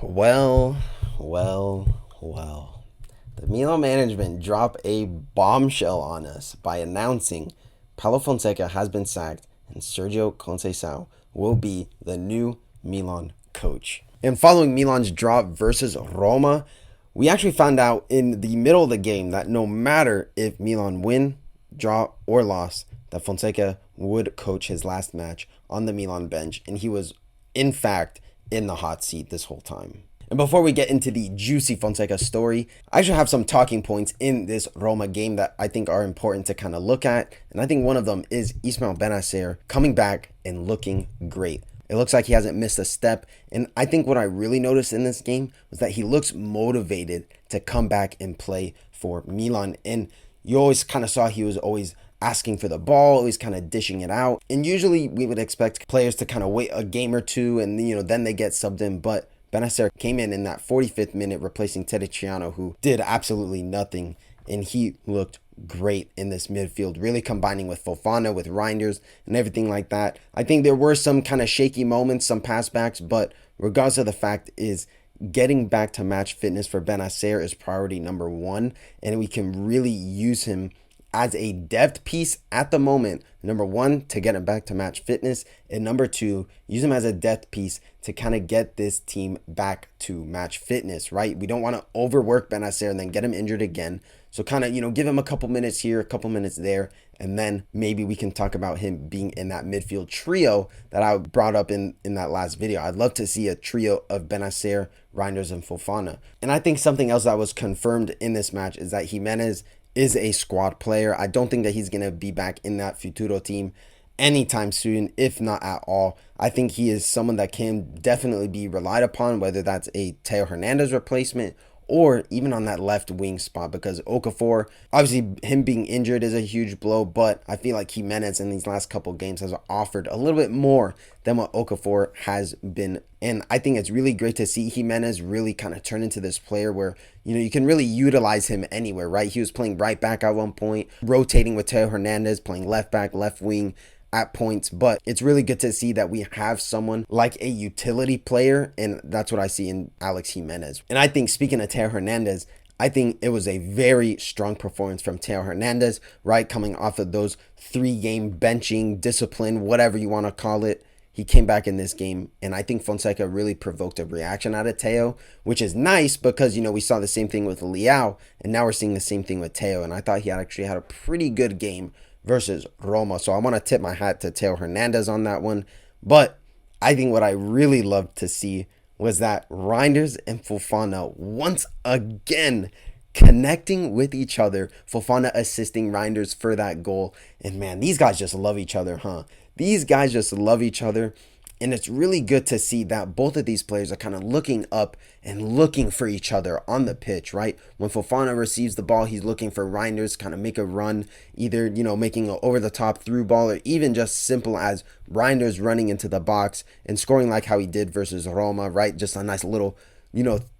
Well, well. The Milan management dropped a bombshell on us by announcing Paulo Fonseca has been sacked and Sergio Conceicao will be the new Milan coach. And following Milan's drop versus Roma, we actually found out in the middle of the game that no matter if Milan win, draw, or loss, that Fonseca would coach his last match on the Milan bench, and he was, in fact, in the hot seat this whole time. And before we get into the juicy Fonseca story, I actually have some talking points in this Roma game that I think are important to kind of look at. And I think one of them is Ismail Benacer coming back and looking great. It looks like he hasn't missed a step. And I think what I really noticed in this game was that he looks motivated to come back and play for Milan. And you always kind of saw he was always asking for the ball, always kind of dishing it out. And usually we would expect players to kind of wait a game or two and, then they get subbed in. But Benacer came in that 45th minute replacing Terriciano, who did absolutely nothing. And he looked great in this midfield, really combining with Fofana, with Reinders, and everything like that. I think there were some kind of shaky moments, some passbacks, but regardless of the fact is getting back to match fitness for Benacer is priority number one, and we can really use him as a depth piece at the moment. Number one, to get him back to match fitness, and number two, use him as a depth piece to kind of get this team back to match fitness, right? We don't want to overwork Benacer and then get him injured again. So kind of, give him a couple minutes here, a couple minutes there, and then maybe we can talk about him being in that midfield trio that I brought up in that last video. I'd love to see a trio of Benacer, Reinders, and Fofana. And I think something else that was confirmed in this match is that Jimenez is a squad player. I don't think that he's going to be back in that Futuro team anytime soon, if not at all. I think he is someone that can definitely be relied upon, whether that's a Theo Hernandez replacement or even on that left wing spot, because Okafor, obviously him being injured is a huge blow, but I feel like Jimenez in these last couple games has offered a little bit more than what Okafor has been. And I think it's really great to see Jimenez really kind of turn into this player where, you can really utilize him anywhere, right? He was playing right back at one point, rotating with Theo Hernandez, playing left back, left wing at points, but it's really good to see that we have someone like a utility player, and that's what I see in Alex Jimenez. And I think, speaking of Theo Hernandez, I think it was a very strong performance from Theo Hernandez, right? Coming off of those 3-game benching, discipline, whatever you want to call it. He came back in this game, and I think Fonseca really provoked a reaction out of Theo, which is nice because, we saw the same thing with Leao, and now we're seeing the same thing with Theo, and I thought he actually had a pretty good game versus Roma. So I want to tip my hat to Theo Hernandez on that one. But I think what I really loved to see was that Reinders and Fofana once again connecting with each other. Fofana assisting Reinders for that goal. And man, these guys just love each other, huh? These guys just love each other. And it's really good to see that both of these players are kind of looking up and looking for each other on the pitch, right? When Fofana receives the ball, he's looking for Reinders kind of make a run, either, making an over-the-top through ball, or even just simple as Reinders running into the box and scoring like how he did versus Roma, right? Just a nice little,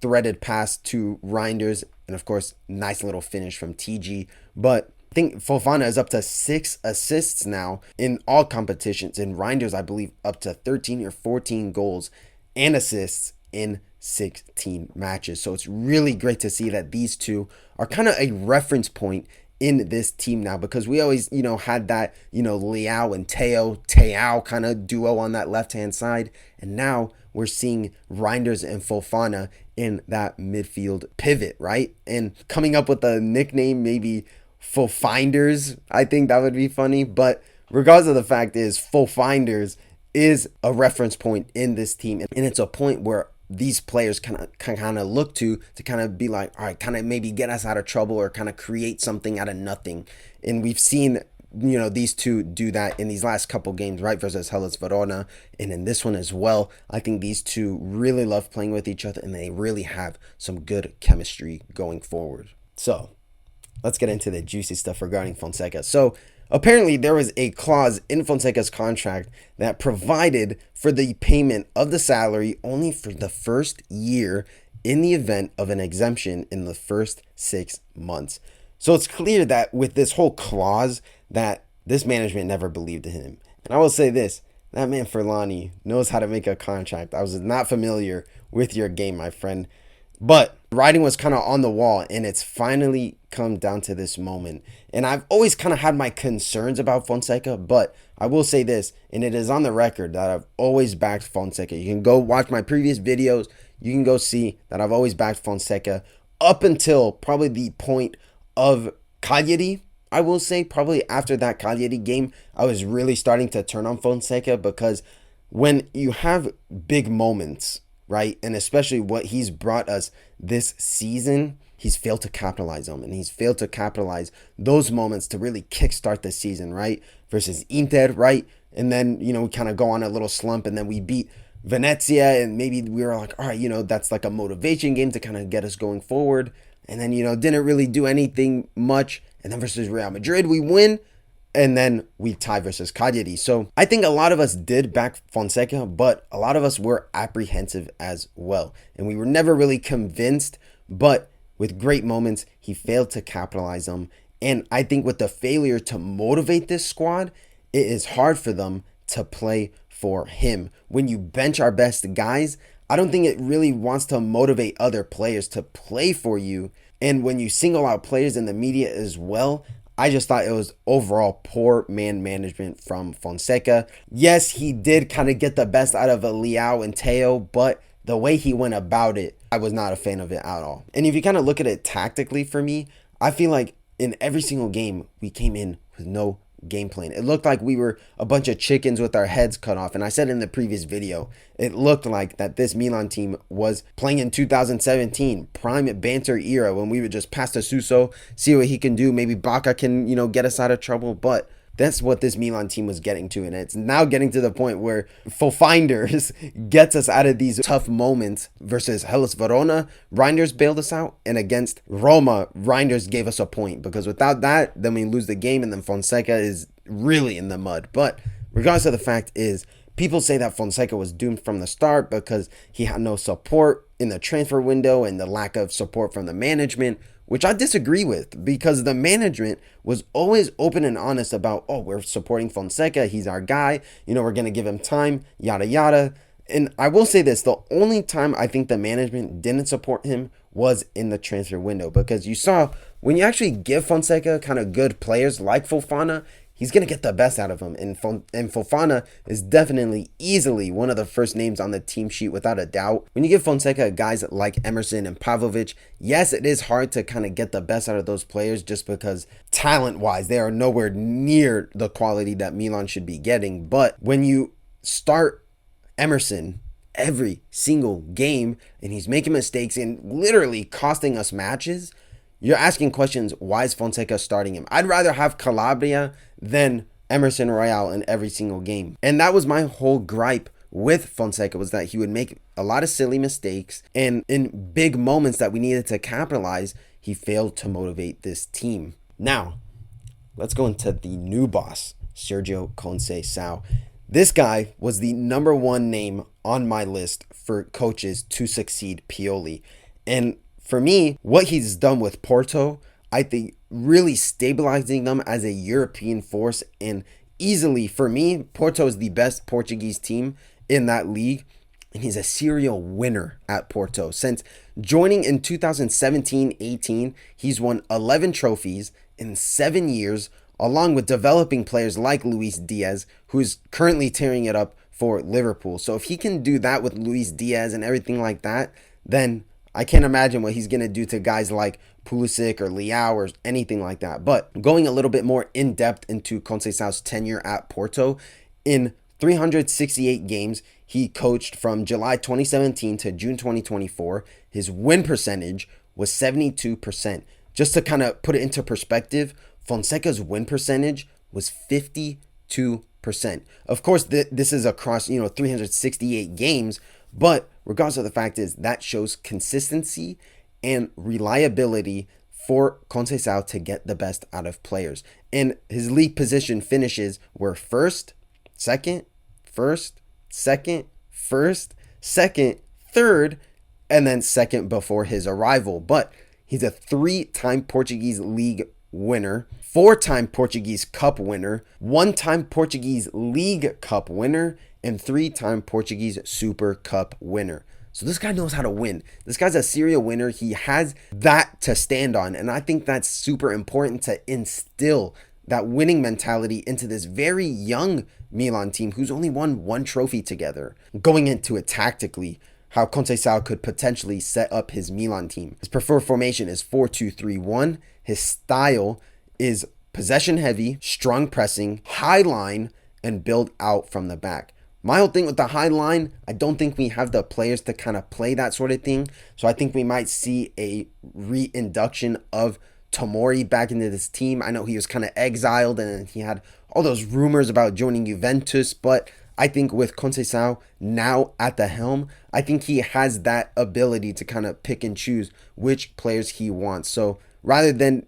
threaded pass to Reinders. And, of course, nice little finish from TG. But I think Fofana is up to 6 assists now in all competitions. And Reinders, I believe, up to 13 or 14 goals and assists in 16 matches. So it's really great to see that these two are kind of a reference point in this team now, because we always, had that, Leao and Theo kind of duo on that left-hand side. And now we're seeing Reinders and Fofana in that midfield pivot, right? And coming up with a nickname, maybe Fofinders, I think that would be funny. But regardless of the fact is, Fofinders is a reference point in this team, and it's a point where these players kind of look to kind of be like, all right, kind of maybe get us out of trouble or kind of create something out of nothing. And we've seen, these two do that in these last couple games, right, versus Hellas Verona, and in this one as well. I think these two really love playing with each other, and they really have some good chemistry going forward. So let's get into the juicy stuff regarding Fonseca. So apparently there was a clause in Fonseca's contract that provided for the payment of the salary only for the first year in the event of an exemption in the first 6 months. So it's clear that with this whole clause that this management never believed in him. And I will say this, That man Furlani knows how to make a contract. I was not familiar with your game, my friend. But writing was kind of on the wall, and it's finally come down to this moment. And I've always kind of had my concerns about Fonseca, but I will say this, and it is on the record that I've always backed Fonseca. You can go watch my previous videos. You can go see that I've always backed Fonseca up until probably the point of Cagliari. I will say probably after that Cagliari game, I was really starting to turn on Fonseca because when you have big moments, right, and especially what he's brought us this season, he's failed to capitalize on them, and he's failed to capitalize those moments to really kickstart the season, right, versus Inter, right, and then, we kind of go on a little slump, and then we beat Venezia, and maybe we were like, all right, that's like a motivation game to kind of get us going forward, and then, didn't really do anything much, and then versus Real Madrid, we win, and then we tie versus Cagliari. So I think a lot of us did back Fonseca, but a lot of us were apprehensive as well. And we were never really convinced, but with great moments, he failed to capitalize them. And I think with the failure to motivate this squad, it is hard for them to play for him. When you bench our best guys, I don't think it really wants to motivate other players to play for you. And when you single out players in the media as well, I just thought it was overall poor man management from Fonseca. Yes, he did kind of get the best out of Leao and Teo, but the way he went about it, I was not a fan of it at all. And if you kind of look at it tactically for me, I feel like in every single game, we came in with no game plan. It looked like we were a bunch of chickens with our heads cut off. And I said in the previous video, it looked like that this Milan team was playing in 2017, prime banter era, when we would just pass to Suso, see what he can do. Maybe Baca can, get us out of trouble. But that's what this Milan team was getting to. And it's now getting to the point where Fofinders gets us out of these tough moments versus Hellas Verona. Reinders bailed us out. And against Roma, Reinders gave us a point. Because without that, then we lose the game. And then Fonseca is really in the mud. But regardless of the fact is, people say that Fonseca was doomed from the start because he had no support in the transfer window and the lack of support from the management, which I disagree with, because the management was always open and honest about, we're supporting Fonseca, he's our guy, we're going to give him time, yada, yada. And I will say this, the only time I think the management didn't support him was in the transfer window, because you saw when you actually give Fonseca kind of good players like Fofana, he's going to get the best out of him. And Fofana is definitely easily one of the first names on the team sheet without a doubt. When you give Fonseca guys like Emerson and Pavlovic, yes, it is hard to kind of get the best out of those players just because talent-wise, they are nowhere near the quality that Milan should be getting. But when you start Emerson every single game and he's making mistakes and literally costing us matches, you're asking questions, why is Fonseca starting him? I'd rather have Calabria than Emerson Royale in every single game. And that was my whole gripe with Fonseca, was that he would make a lot of silly mistakes. And in big moments that we needed to capitalize, he failed to motivate this team. Now, let's go into the new boss, Sergio Conceicao. This guy was the number one name on my list for coaches to succeed Pioli. And for me, what he's done with Porto, I think really stabilizing them as a European force, and easily, for me, Porto is the best Portuguese team in that league, and he's a serial winner at Porto. Since joining in 2017-18, he's won 11 trophies in 7 years, along with developing players like Luis Diaz, who's currently tearing it up for Liverpool. So if he can do that with Luis Diaz and everything like that, then I can't imagine what he's going to do to guys like Pulisic or Leao or anything like that. But going a little bit more in depth into Conceição's tenure at Porto, in 368 games, he coached from July 2017 to June 2024. His win percentage was 72%. Just to kind of put it into perspective, Fonseca's win percentage was 52%. Of course, this is across 368 games, but regardless of the fact is that shows consistency and reliability for Conceição to get the best out of players. And his league position finishes were first, second, third, and then second before his arrival. But he's a 3-time Portuguese league winner, 4-time Portuguese Cup winner, 1-time Portuguese League Cup winner, and 3-time Portuguese Super Cup winner. So this guy knows how to win. This guy's a serial winner. He has that to stand on. And I think that's super important to instill that winning mentality into this very young Milan team who's only won one trophy together. Going into it tactically, how Conceicao could potentially set up his Milan team. His preferred formation is 4-2-3-1. His style is possession heavy, strong pressing, high line, and build out from the back. My whole thing with the high line, I don't think we have the players to kind of play that sort of thing. So I think we might see a reinduction of Tomori back into this team. I know he was kind of exiled and he had all those rumors about joining Juventus, but I think with Conceicao now at the helm, I think he has that ability to kind of pick and choose which players he wants. So rather than,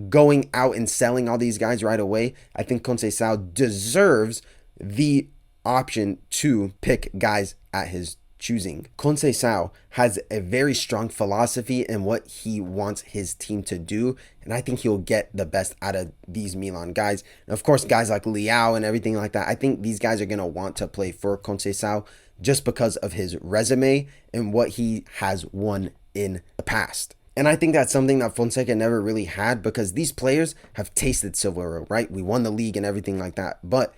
going out and selling all these guys right away, I think Conceicao deserves the option to pick guys at his choosing. Conceicao has a very strong philosophy in what he wants his team to do, and I think he'll get the best out of these Milan guys. And of course, guys like Leao and everything like that, I think these guys are going to want to play for Conceicao just because of his resume and what he has won in the past. And I think that's something that Fonseca never really had, because these players have tasted silverware, right? We won the league and everything like that, but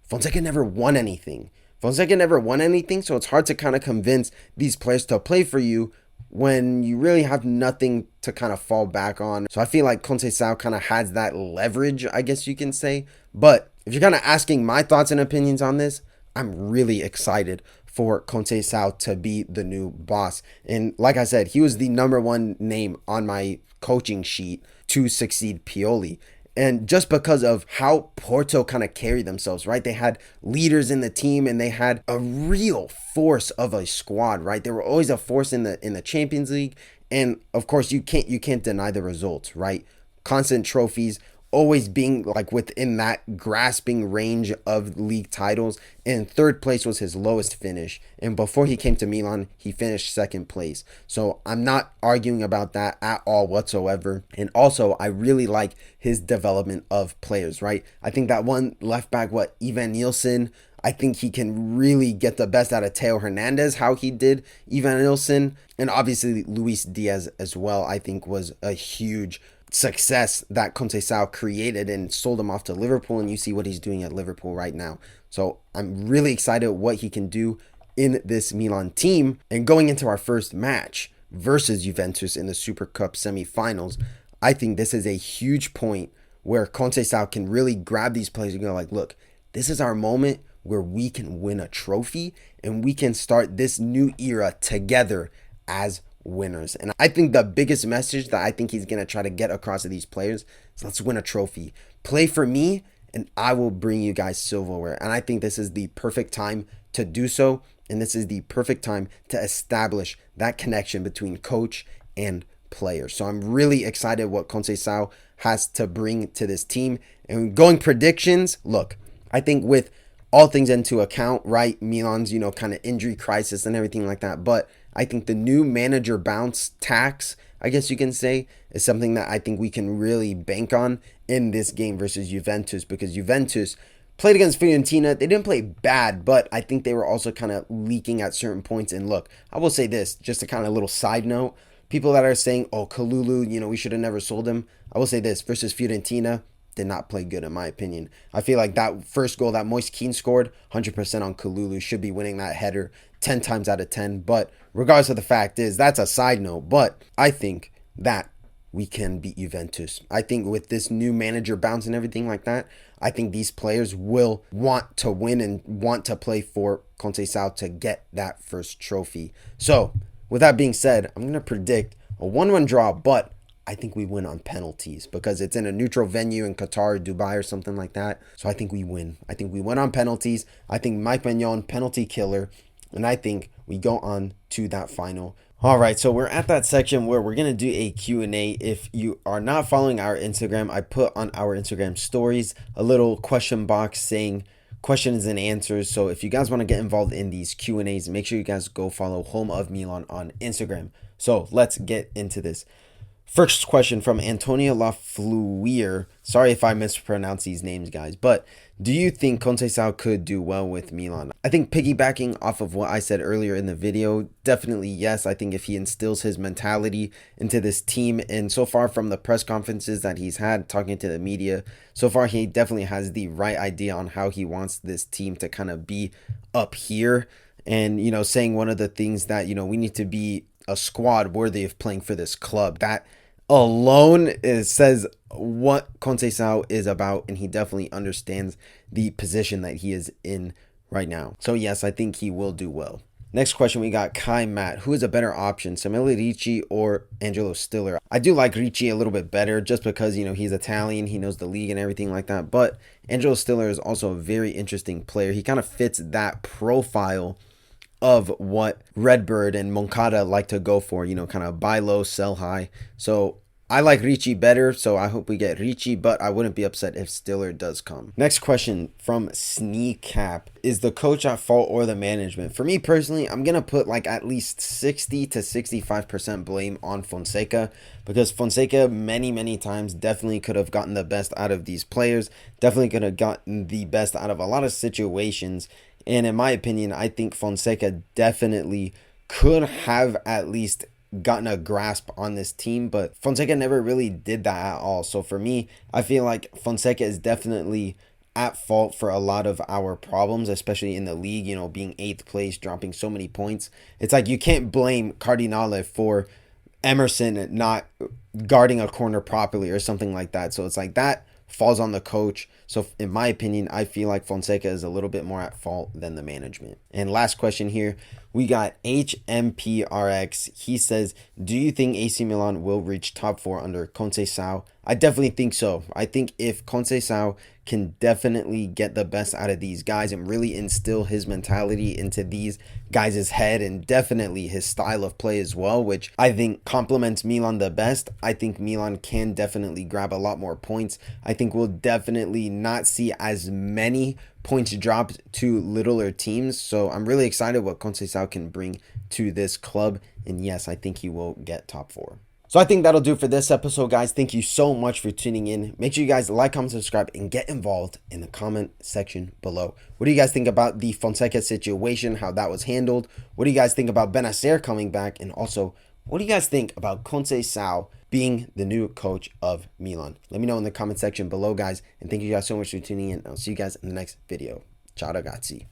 Fonseca never won anything. So it's hard to kind of convince these players to play for you when you really have nothing to kind of fall back on. So I feel like Conceicao kind of has that leverage, I guess you can say. But if you're kind of asking my thoughts and opinions on this, I'm really excited for Conceicao to be the new boss. And like I said, he was the number one name on my coaching sheet to succeed Pioli. And just because of how Porto kind of carried themselves, right? They had leaders in the team and they had a real force of a squad, right? They were always a force in the Champions League. And of course, you can't deny the results, right? Constant trophies, always being like within that grasping range of league titles. And third place was his lowest finish. And before he came to Milan, he finished second place. So I'm not arguing about that at all whatsoever. And also, I really like his development of players, right? I think that one left back, Ivan Nielsen, I think he can really get the best out of Teo Hernandez, how he did Ivan Nielsen. And obviously, Luis Diaz as well, I think was a huge success that Conceicao created and sold him off to Liverpool, and you see what he's doing at Liverpool right now. So I'm really excited what he can do in this Milan team. And going into our first match versus Juventus in the Super Cup semifinals, I think this is a huge point where Conceicao can really grab these players and go like, look, this is our moment where we can win a trophy and we can start this new era together as winners. And I think the biggest message that I think he's going to try to get across to these players is, let's win a trophy. Play for me and I will bring you guys silverware. And I think this is the perfect time to do so. And this is the perfect time to establish that connection between coach and player. So I'm really excited what Conceicao has to bring to this team. And going predictions, look, I think with all things into account, right, Milan's, kind of injury crisis and everything like that, but I think the new manager bounce tax, I guess you can say, is something that I think we can really bank on in this game versus Juventus, because Juventus played against Fiorentina. They didn't play bad, but I think they were also kind of leaking at certain points. And look, I will say this, just a kind of little side note. People that are saying, oh, Kalulu, we should have never sold him. I will say this, versus Fiorentina, did not play good in my opinion. I feel like that first goal that Moise Kean scored, 100% on Kalulu, should be winning that header 10 times out of 10. But regardless of the fact is, that's a side note. But I think that we can beat Juventus. I think with this new manager bounce and everything like that, I think these players will want to win and want to play for Conceicao to get that first trophy. So with that being said, I'm going to predict a 1-1 draw, but I think we win on penalties because it's in a neutral venue in Qatar, Dubai, or something like that. So I think we win. I think we win on penalties. I think Mike Maignan, penalty killer. And I think we go on to that final. All right, so we're at that section where we're going to do a Q&A. If you are not following our Instagram, I put on our Instagram stories a little question box saying questions and answers. So if you guys want to get involved in these Q&As, make sure you guys go follow Home of Milan on Instagram. So let's get into this. First question from Antonio Lafluier. Sorry if I mispronounce these names, guys, but do you think Conceicao could do well with Milan? I think piggybacking off of what I said earlier in the video, definitely yes. I think if he instills his mentality into this team, and so far from the press conferences that he's had talking to the media, so far he definitely has the right idea on how he wants this team to kind of be up here. And, saying one of the things that, we need to be a squad worthy of playing for this club. That alone says what Conceicao is about, and he definitely understands the position that he is in right now. So yes, I think he will do well. Next question, we got Kai Matt. Who is a better option, Samuele Ricci or Angelo Stiller? I do like Ricci a little bit better just because, he's Italian, he knows the league and everything like that. But Angelo Stiller is also a very interesting player. He kind of fits that profile of what Redbird and Moncada like to go for, kind of buy low, sell high. So I like Ricci better, so I hope we get Ricci, but I wouldn't be upset if Stiller does come. Next question from Sneakcap. Is the coach at fault or the management? For me personally, I'm going to put like at least 60 to 65% blame on Fonseca, because Fonseca many times definitely could have gotten the best out of these players, definitely could have gotten the best out of a lot of situations. And in my opinion, I think Fonseca definitely could have at least gotten a grasp on this team, but Fonseca never really did that at all. So for me, I feel like Fonseca is definitely at fault for a lot of our problems, especially in the league, being 8th place, dropping so many points. It's like you can't blame Cardinale for Emerson not guarding a corner properly or something like that. So it's like that falls on the coach. So in my opinion, I feel like Fonseca is a little bit more at fault than the management. And last question here, we got HMPRX. He says, do you think AC Milan will reach top 4 under Conceicao? I definitely think so. I think if Conceicao can definitely get the best out of these guys and really instill his mentality into these guys' head, and definitely his style of play as well, which I think complements Milan the best, I think Milan can definitely grab a lot more points. I think we'll definitely not see as many points dropped to littler teams. So I'm really excited what Conceicao can bring to this club. And yes, I think he will get top 4. So I think that'll do for this episode, guys. Thank you so much for tuning in. Make sure you guys like, comment, subscribe, and get involved in the comment section below. What do you guys think about the Fonseca situation, how that was handled? What do you guys think about Benacer coming back? And also, what do you guys think about Conceicao being the new coach of Milan? Let me know in the comment section below, guys. And thank you guys so much for tuning in. I'll see you guys in the next video. Ciao ragazzi.